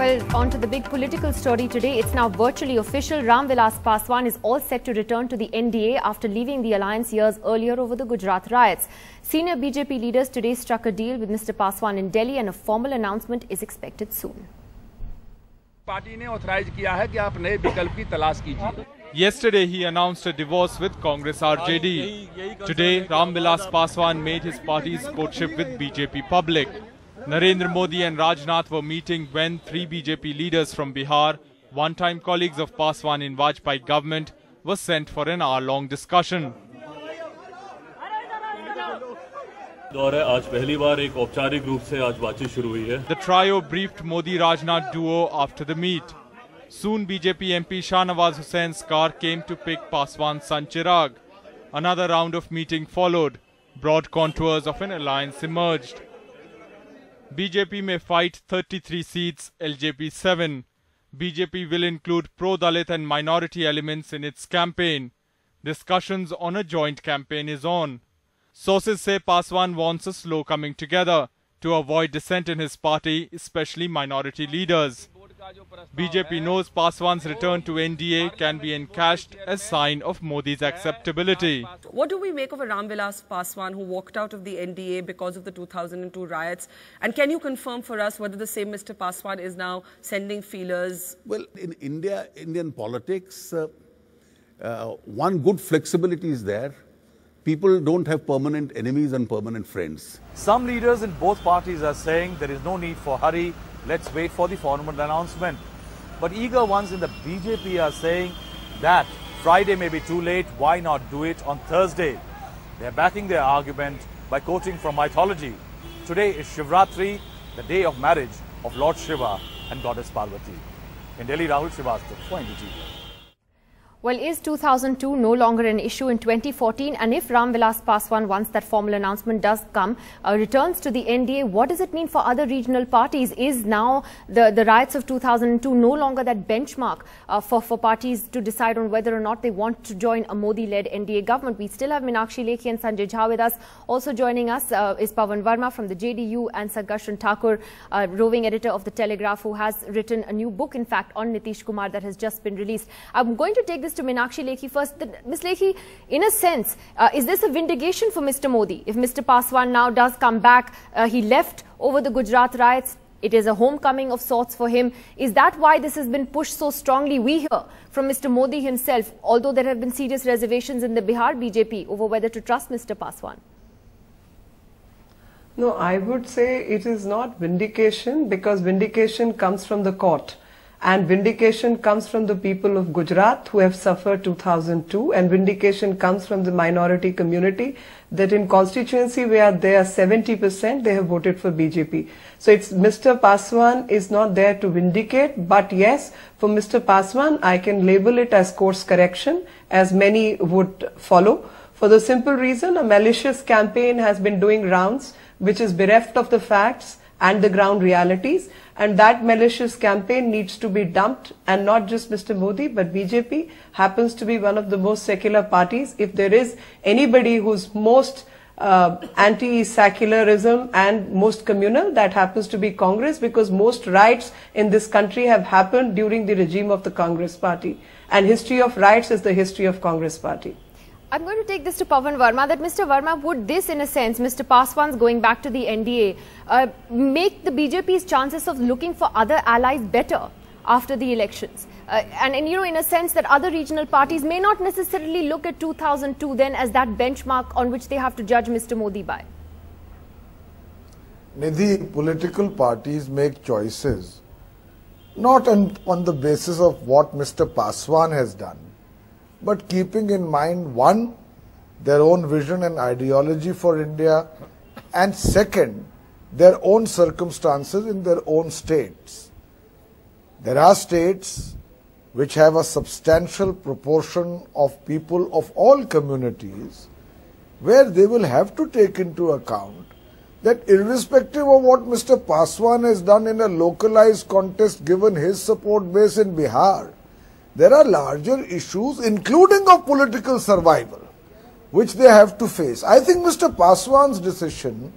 Well, on to the big political story today. It's now virtually official. Vilas Paswan is all set to return to the NDA after leaving the alliance years earlier over the Gujarat riots. Senior BJP leaders today struck a deal with Mr. Paswan in Delhi and a formal announcement is expected soon. Yesterday, he announced a divorce with Congress RJD. Today, Vilas Paswan made his party's courtship with BJP public. Narendra Modi and Rajnath were meeting when three BJP leaders from Bihar, one-time colleagues of Paswan in Vajpayee government, were sent for an hour-long discussion. The trio briefed Modi-Rajnath duo after the meet. Soon BJP MP Shahnawaz Hussein's car came to pick Paswan's son Chirag. Another round of meeting followed. Broad contours of an alliance emerged. BJP may fight 33 seats, LJP 7. BJP will include pro-Dalit and minority elements in its campaign. Discussions on a joint campaign is on. Sources say Paswan wants a slow coming together to avoid dissent in his party, especially minority leaders. BJP knows Paswan's return to NDA can be encashed as sign of Modi's acceptability. What do we make of a Vilas Paswan who walked out of the NDA because of the 2002 riots? And can you confirm for us whether the same Mr. Paswan is now sending feelers? Well, in Indian politics, one good flexibility is there. People don't have permanent enemies and permanent friends. Some leaders in both parties are saying there is no need for hurry. Let's wait for the formal announcement. But eager ones in the BJP are saying that Friday may be too late. Why not do it on Thursday? They're backing their argument by quoting from mythology. Today is Shivratri, the day of marriage of Lord Shiva and Goddess Parvati. In Delhi, Rahul Srivastava for NDTV. Well, is 2002 no longer an issue in 2014? And if Vilas Paswan, once that formal announcement does come, returns to the NDA, what does it mean for other regional parties? Is now the riots of 2002 no longer that benchmark for parties to decide on whether or not they want to join a Modi-led NDA government? We still have Meenakshi Lekhi and Sanjay Jha with us. Also joining us is Pavan Verma from the JDU and Sankarshan Thakur, roving editor of The Telegraph, who has written a new book, in fact, on Nitish Kumar that has just been released. I'm going to take this to Meenakshi Lekhi first. Ms. Lekhi, in a sense, is this a vindication for Mr. Modi? If Mr. Paswan now does come back, he left over the Gujarat riots, it is a homecoming of sorts for him. Is that why this has been pushed so strongly? We hear from Mr. Modi himself, although there have been serious reservations in the Bihar BJP over whether to trust Mr. Paswan. No, I would say it is not vindication, because vindication comes from the court. And vindication comes from the people of Gujarat who have suffered 2002, and vindication comes from the minority community that in constituency where they are 70%, they have voted for BJP. So it's Mr. Paswan is not there to vindicate, but yes, for Mr. Paswan, I can label it as course correction, as many would follow. For the simple reason, a malicious campaign has been doing rounds, which is bereft of the facts and the ground realities, and that malicious campaign needs to be dumped. And not just Mr. Modi, but BJP happens to be one of the most secular parties. If there is anybody who's most anti-secularism and most communal, that happens to be Congress, because most riots in this country have happened during the regime of the Congress party. And history of riots is the history of Congress party. I'm going to take this to Pavan Verma, that Mr. Verma, would this, in a sense, Mr. Paswan's going back to the NDA, make the BJP's chances of looking for other allies better after the elections? And you know, in a sense that other regional parties may not necessarily look at 2002 then as that benchmark on which they have to judge Mr. Modi by. Nidhi, political parties make choices not on the basis of what Mr. Paswan has done, but keeping in mind, one, their own vision and ideology for India, and second, their own circumstances in their own states. There are states which have a substantial proportion of people of all communities where they will have to take into account that irrespective of what Mr. Paswan has done in a localized context, given his support base in Bihar, there are larger issues, including of political survival, which they have to face. I think Mr. Paswan's decision,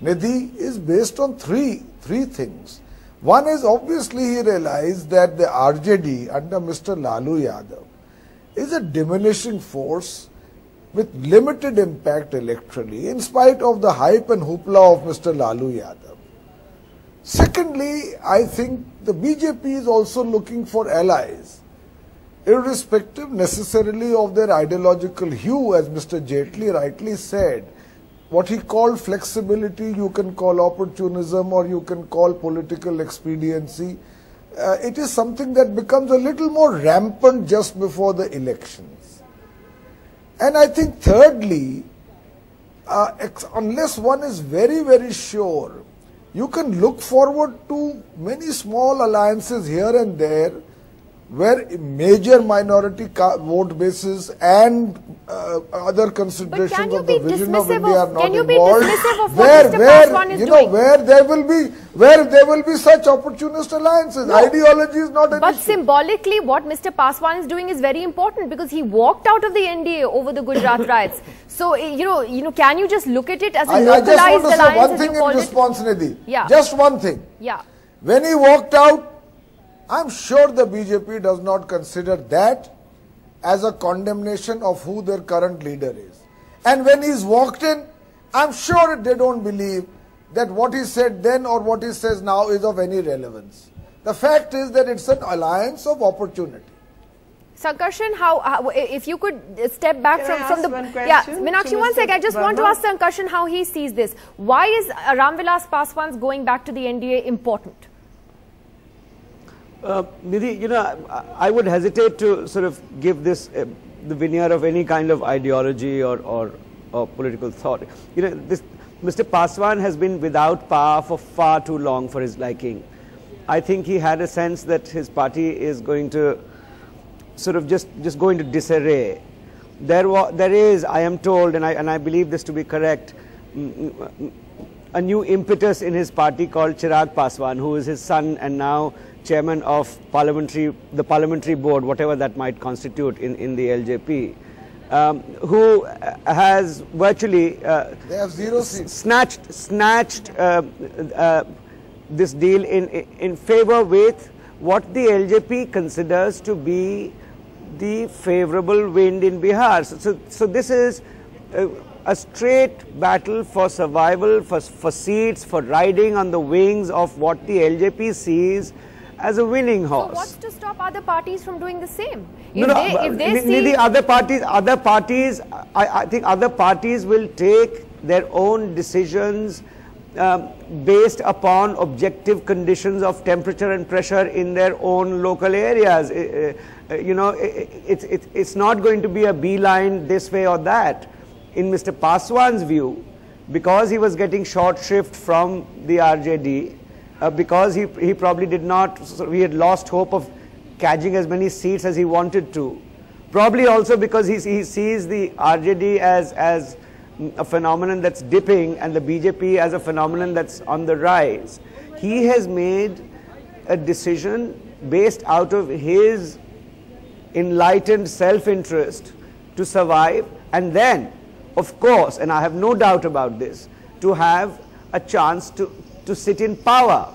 Nidhi, is based on three things. One is obviously he realized that the RJD under Mr. Lalu Yadav is a diminishing force with limited impact electorally in spite of the hype and hoopla of Mr. Lalu Yadav. Secondly, I think the BJP is also looking for allies, irrespective necessarily of their ideological hue, as Mr. Jaitley rightly said. What he called flexibility, you can call opportunism or you can call political expediency. It is something that becomes a little more rampant just before the elections. And I think thirdly, unless one is very, very sure, you can look forward to many small alliances here and there where major minority vote basis and other considerations of the vision of India are not involved, where there will be such opportunist alliances. No. Ideology is not an issue. But symbolically, what Mr. Paswan is doing is very important because he walked out of the NDA over the Gujarat riots. So, can you just look at it as a localized alliance? I just want to say one thing in response, Nidhi. Yeah. Just one thing. Yeah. When he walked out, I'm sure the BJP does not consider that as a condemnation of who their current leader is. And when he's walked in, I'm sure they don't believe that what he said then or what he says now is of any relevance. The fact is that it's an alliance of opportunity. Sankarshan, if you could step back from the... Yeah, Meenakshi, one sec. I just want to ask Sankarshan how he sees this. Why is Vilas Paswan's going back to the NDA important? Nidhi, I would hesitate to sort of give this the veneer of any kind of ideology or political thought. Mr. Paswan has been without power for far too long for his liking. I think he had a sense that his party is going to sort of just go into disarray. There is, I am told, and I believe this to be correct, a new impetus in his party called Chirag Paswan, who is his son and now chairman of the parliamentary board, whatever that might constitute in the LJP, who has virtually they have 0 seats. snatched this deal in favor with what the LJP considers to be the favorable wind in Bihar. So this is a straight battle for survival, for seats, for riding on the wings of what the LJP sees as a winning horse. So what's to stop other parties from doing the same? Other parties, I think other parties will take their own decisions based upon objective conditions of temperature and pressure in their own local areas. It's not going to be a beeline this way or that. In Mr. Paswan's view, because he was getting short shrift from the RJD, because he probably he had lost hope of catching as many seats as he wanted to. Probably also because he sees the RJD as a phenomenon that's dipping and the BJP as a phenomenon that's on the rise. He has made a decision based out of his enlightened self-interest to survive, and then, of course, and I have no doubt about this, to have a chance to sit in power.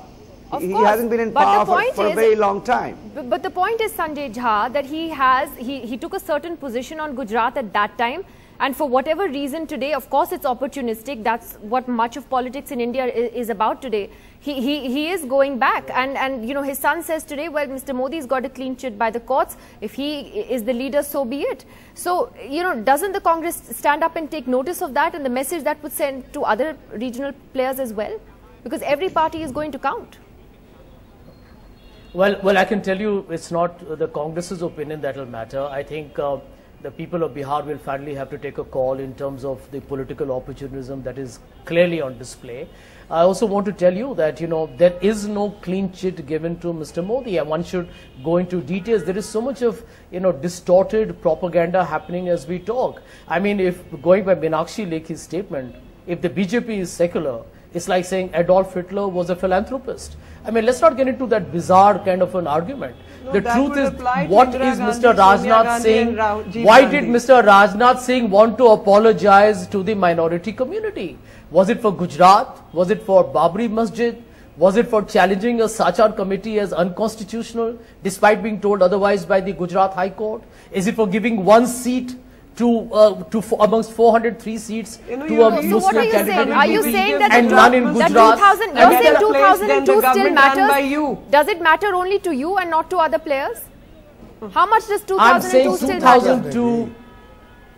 He hasn't been in power for a very long time. But the point is, Sanjay Jha, that he took a certain position on Gujarat at that time, and for whatever reason today, of course it's opportunistic, that's what much of politics in India is about today. He is going back, and his son says today, well, Mr. Modi's got a clean chit by the courts. If he is the leader, so be it. So, doesn't the Congress stand up and take notice of that and the message that would send to other regional players as well? Because every party is going to count. Well, I can tell you it's not the Congress's opinion that will matter. I think the people of Bihar will finally have to take a call in terms of the political opportunism that is clearly on display. I also want to tell you that, there is no clean chit given to Mr. Modi, and one should go into details. There is so much of, distorted propaganda happening as we talk. I mean, if going by Meenakshi Lekhi's statement, if the BJP is secular, it's like saying Adolf Hitler was a philanthropist. I mean, let's not get into that bizarre kind of an argument. No, the truth is, what is Gandhi, Mr. Rajnath saying? Why did Mr. Rajnath Singh want to apologize to the minority community? Was it for Gujarat? Was it for Babri Masjid? Was it for challenging a Sachar committee as unconstitutional, despite being told otherwise by the Gujarat High Court? Is it for giving one seat amongst 403 seats to a Muslim candidate? Are you saying that and none in Gujarat? You're saying 2002 still matters? Does it matter only to you and not to other players? How much does 2002 still matter?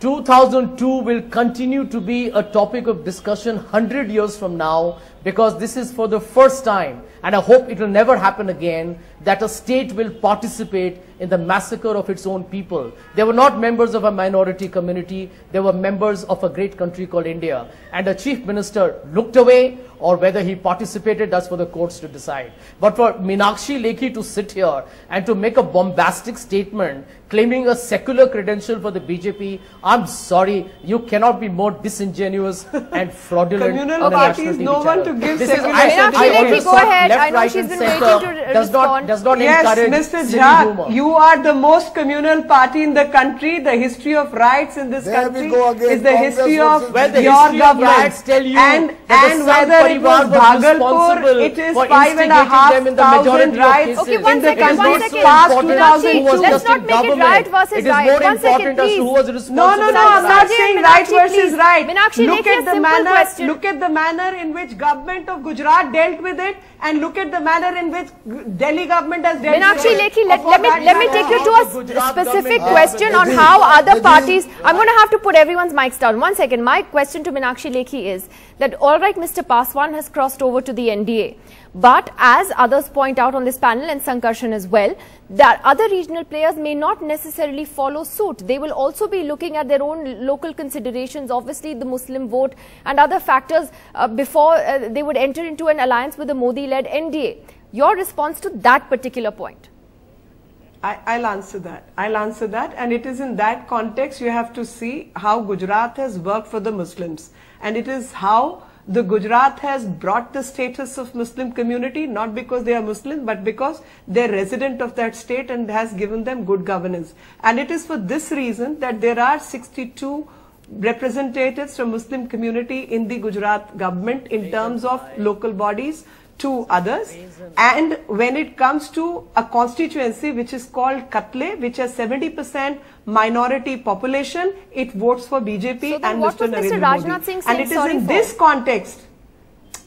2002 will continue to be a topic of discussion 100 years from now, because this is for the first time, and I hope it will never happen again, that a state will participate in the massacre of its own people. They were not members of a minority community, they were members of a great country called India. And the Chief Minister looked away, or whether he participated, that's for the courts to decide. But for Meenakshi Lekhi to sit here and to make a bombastic statement claiming a secular credential for the BJP, I'm sorry, you cannot be more disingenuous and fraudulent. Communal parties, no one to give secular certificate. Meenakshi Lekhi, go ahead. I know she's been waiting to respond. Does not yes, encourage Mr. Jha, you are the most communal party in the country. The history of riots in this country is the history of your government. And whether it was Bhagalpur, it is 5,500 riots in the country past 2002. Let's not make it riot versus riot. One second, please. No, I'm not saying riot versus riot. Meenakshi Lekhi, look at the manner in which government of Gujarat dealt with it, and look at the manner in which Delhi government has dealt with it. Meenakshi Lekhi, let me take you to a specific question on how other parties. I'm going to have to put everyone's mics down. 1 second. My question to Meenakshi Lekhi is that, all right, Mr. Paswan has crossed over to the NDA. But as others point out on this panel, and Sankarshan as well, that other regional players may not necessarily follow suit. They will also be looking at their own local considerations, obviously the Muslim vote and other factors before they would enter into an alliance with the Modi-led NDA. Your response to that particular point? I'll answer that. And it is in that context you have to see how Gujarat has worked for the Muslims. And it is how the Gujarat has brought the status of Muslim community, not because they are Muslim, but because they are resident of that state and has given them good governance. And it is for this reason that there are 62 representatives from Muslim community in the Gujarat government in terms of local bodies to others. And when it comes to a constituency which is called Katle, which has 70% minority population, it votes for BJP and Mr. Narendra Modi. And it is in this context,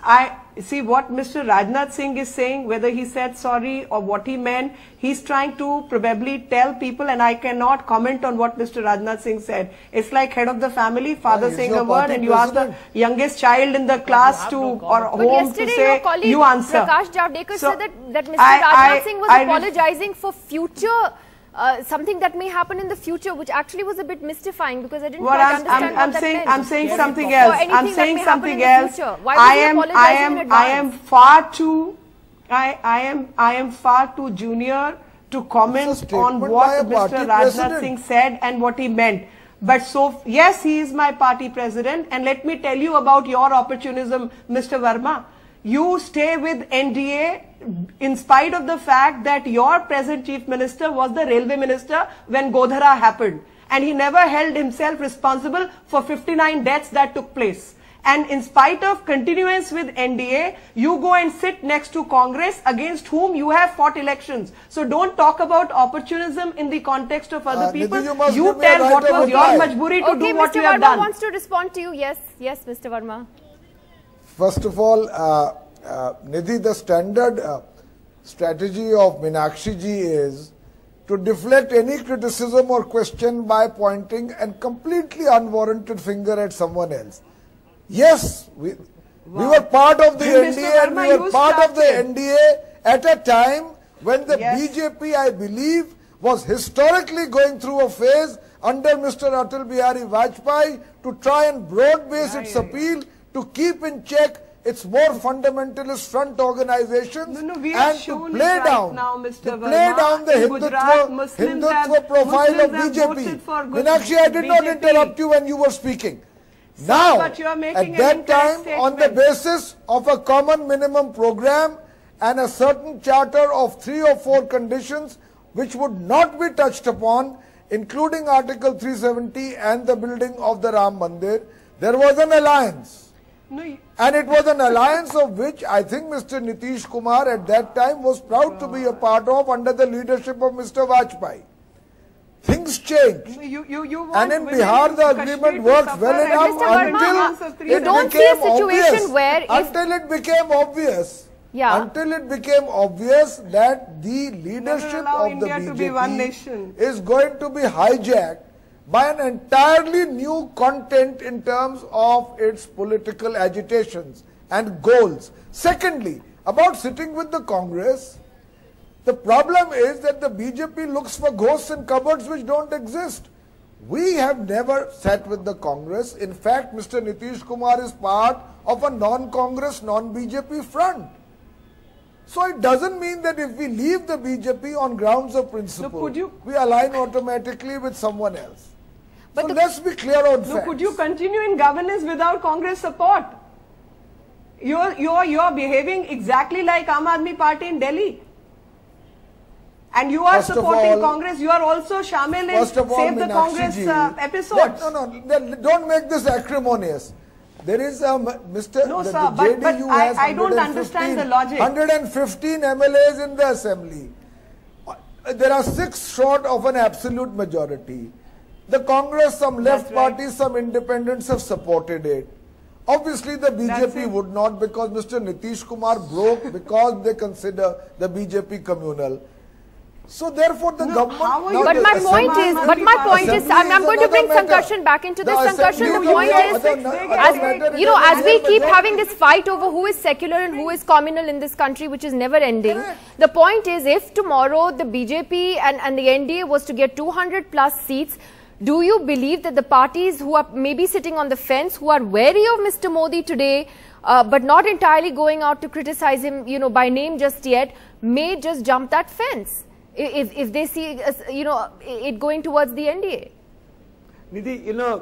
I see what Mr. Rajnath Singh is saying, whether he said sorry or what he meant. He's trying to probably tell people, and I cannot comment on what Mr. Rajnath Singh said. It's like head of the family, father saying a word, and you ask the youngest child in the class to or home to say, you answer. Prakash Javadekar said that Mr. Rajnath Singh was apologizing for future something that may happen in the future, which actually was a bit mystifying because I didn't quite understand what that meant. I'm saying something else. I'm saying something else. I am far too junior to comment on what Mr. Rajnath Singh said and what he meant. But so, yes, he is my party president. And let me tell you about your opportunism, Mr. Verma. You stay with NDA in spite of the fact that your present chief minister was the railway minister when Godhara happened. And he never held himself responsible for 59 deaths that took place. And in spite of continuance with NDA, you go and sit next to Congress against whom you have fought elections. So don't talk about opportunism in the context of other people. You tell what was your majburi to do what you have done. Mr. Verma wants to respond to you. Yes, Mr. Verma. First of all, Nidhi, the standard strategy of Meenakshi ji is to deflect any criticism or question by pointing a completely unwarranted finger at someone else. Yes, we were part of the NDA, and we were part of the NDA at a time when the BJP, I believe, was historically going through a phase under Mr. Atal Bihari Vajpayee to try and broad base its appeal to keep in check its more fundamentalist front organizations and to play down the Hindutva profile of BJP. Meenakshi, I did not interrupt you when you were speaking. Now, at that time, on the basis of a common minimum program and a certain charter of 3 or 4 conditions which would not be touched upon, including Article 370 and the building of the Ram Mandir, there was an alliance. And it was an alliance of which I think Mr. Nitish Kumar at that time was proud to be a part of under the leadership of Mr. Vajpayee. Things changed. And in Bihar the agreement worked well enough until it became obvious. Until it became obvious. Until it became obvious that the leadership of the BJP is going to be hijacked by an entirely new content in terms of its political agitations and goals. Secondly, about sitting with the Congress, the problem is that the BJP looks for ghosts in cupboards which don't exist. We have never sat with the Congress. In fact, Mr. Nitish Kumar is part of a non-Congress, non-BJP front. So it doesn't mean that if we leave the BJP on grounds of principle, we align automatically with someone else. But so let's be clear on facts. Could you continue in governance without Congress support? You're behaving exactly like Aam Aadmi Party in Delhi. And you are supporting Congress. You are also shamil in Save the Congress episodes. Don't make this acrimonious. There is a Mr. No, sir, but I don't understand the logic. 115 MLAs in the assembly. There are 6 short of an absolute majority. The Congress, some left parties, some independents have supported it. Obviously, the BJP would not, because Mr. Nitish Kumar broke because they consider the BJP communal. So therefore, the government. But my point is, I'm going to bring Sankarshan back into this. Sankarshan, the point is, as we keep having this fight over who is secular and who is communal in this country, which is never ending. The point is, if tomorrow the BJP and the NDA was to get 200 plus seats, do you believe that the parties who are maybe sitting on the fence, who are wary of Mr. Modi today, but not entirely going out to criticize him, by name just yet, may just jump that fence if they see, it going towards the NDA? Nidhi,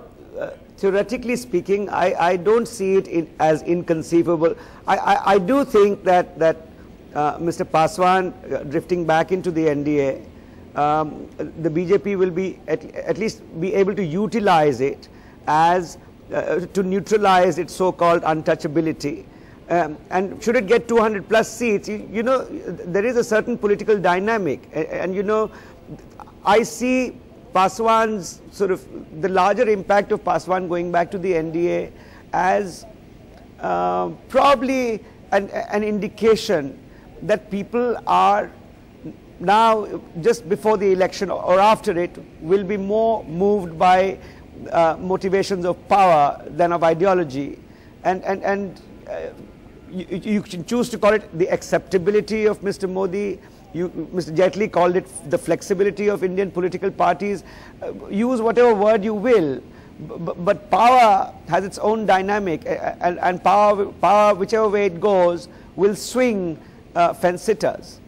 theoretically speaking, I don't see it as inconceivable. I do think that Mr. Paswan drifting back into the NDA, the BJP will be at least be able to utilize it as to neutralize its so-called untouchability. And should it get 200 plus seats, there is a certain political dynamic, and I see Paswan's the larger impact of Paswan going back to the NDA as probably an indication that people are now, just before the election or after it, will be more moved by motivations of power than of ideology, and you can choose to call it the acceptability of Mr. Modi. Mr. Jaitley called it the flexibility of Indian political parties. Use whatever word you will, but power has its own dynamic, and power, whichever way it goes, will swing fence sitters.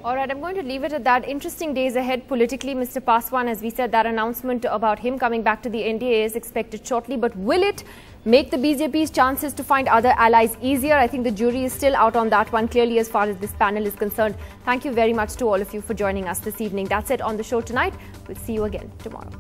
All right, I'm going to leave it at that. Interesting days ahead politically. Mr. Paswan, as we said, that announcement about him coming back to the NDA is expected shortly. But will it make the BJP's chances to find other allies easier? I think the jury is still out on that one, clearly, as far as this panel is concerned. Thank you very much to all of you for joining us this evening. That's it on the show tonight. We'll see you again tomorrow.